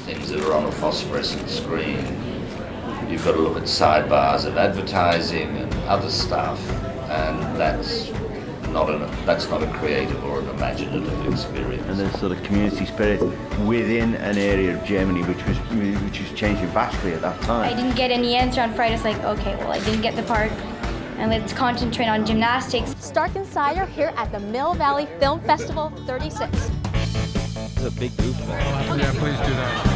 Things that are on a phosphorescent screen. You've got to look at sidebars of advertising and other stuff, and that's not a creative or an imaginative experience. And there's sort of community spirit within an area of Germany which was changing vastly at that time. I didn't get any answer on Friday. It's like, okay, well, I didn't get the part, and let's concentrate on gymnastics. Stark Insider here at the Mill Valley Film Festival 36. It's a big group event. Yeah, please do that.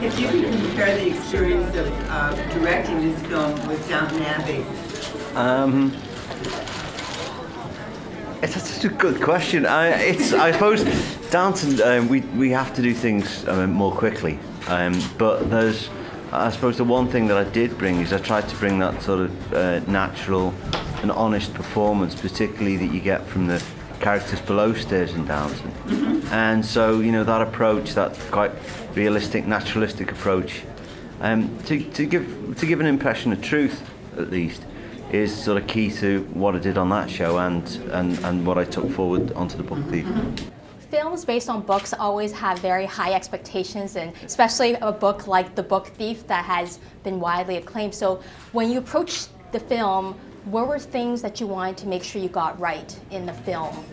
If you could compare the experience of directing this film with Downton Abbey. It's such a good question. I suppose Downton, we have to do things more quickly. But I suppose the one thing that I did bring is I tried to bring that sort of natural and honest performance, particularly that you get from the characters below stairs in Downton. Mm-hmm. And so, that approach, that quite realistic, naturalistic approach, to give an impression of truth, at least, is sort of key to what I did on that show and what I took forward onto the Book Thief. Films based on books always have very high expectations, and especially a book like The Book Thief that has been widely acclaimed. So when you approached the film, what were things that you wanted to make sure you got right in the film?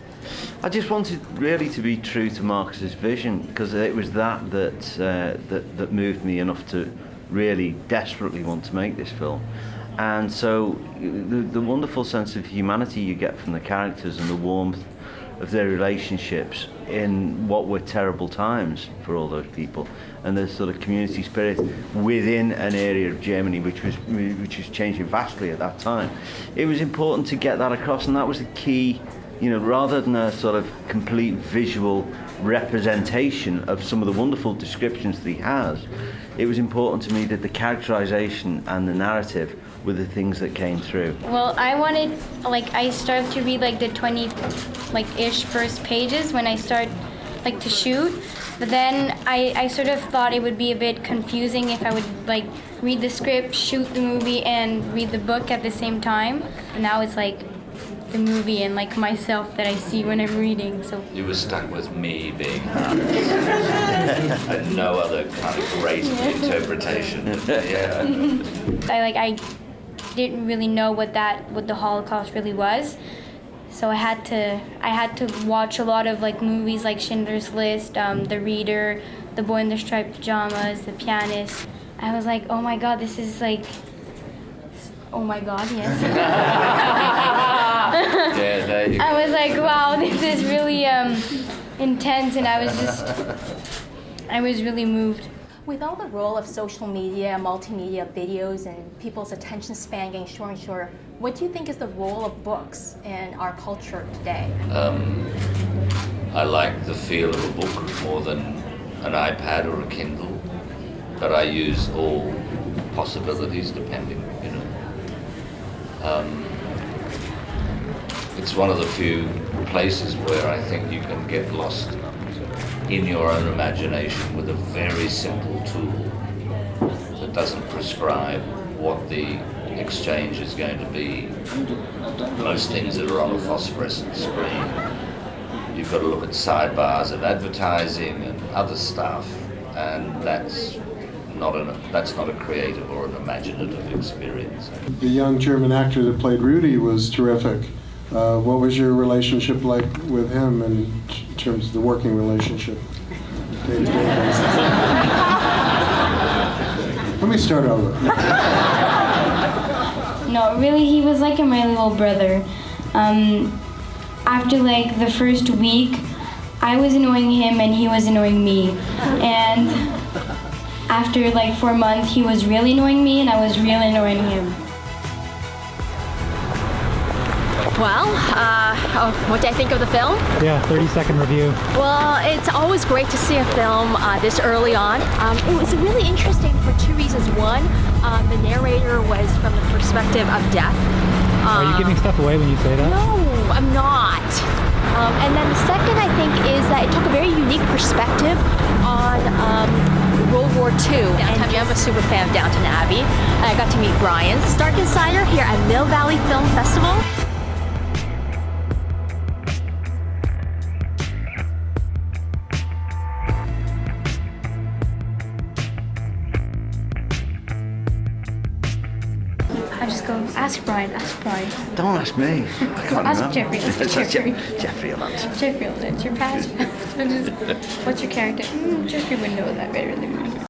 I just wanted really to be true to Marcus's vision, because it was that moved me enough to really desperately want to make this film. And so the wonderful sense of humanity you get from the characters and the warmth of their relationships in what were terrible times for all those people, and the sort of community spirit within an area of Germany which was changing vastly at that time. It was important to get that across, and that was the key, rather than a sort of complete visual representation of some of the wonderful descriptions that he has. It was important to me that the characterization and the narrative were the things that came through. Well, I started to read the 20-ish first pages when I started to shoot, but then I sort of thought it would be a bit confusing if I would read the script, shoot the movie, and read the book at the same time. But now it's the movie and myself that I see when I'm reading. So you were stuck with me being Hans and no other kind of great interpretation. Yeah. I didn't really know what the Holocaust really was, so I had to watch a lot of movies like Schindler's List, The Reader, The Boy in the Striped Pajamas, The Pianist. I was like, oh my God, this is oh my God, yes. Yeah, there you go. I was like, wow, this is really intense, and I was really moved. With all the role of social media, multimedia videos, and people's attention span getting shorter and shorter, what do you think is the role of books in our culture today? I like the feel of a book more than an iPad or a Kindle, but I use all possibilities depending, It's one of the few places where I think you can get lost in your own imagination with a very simple tool that doesn't prescribe what the exchange is going to be. Most things that are on a phosphorescent screen, you've got to look at sidebars of advertising and other stuff, and that's not a creative or an imaginative experience. The young German actor that played Rudy was terrific. What was your relationship like with him in terms of the working relationship? Let me start over. No, really, he was like my little brother. After the first week, I was annoying him and he was annoying me. And after 4 months, he was really annoying me and I was really annoying him. Well, what did I think of the film? Yeah, 30-second review. Well, it's always great to see a film this early on. It was really interesting for two reasons. One, the narrator was from the perspective of death, Are you giving stuff away when you say that? No, I'm not. And then the second, I think, is that it took a very unique perspective on World War II. I'm a super fan of Downton Abbey. I got to meet Brian, Stark Insider, here at Mill Valley Film Festival. I just go, ask Brian. Don't ask me. I can't Ask remember. Jeffrey, ask Jeffrey. Jeffrey will answer. Jeffrey, it's your past. What's your character? Jeffrey would know that better than me.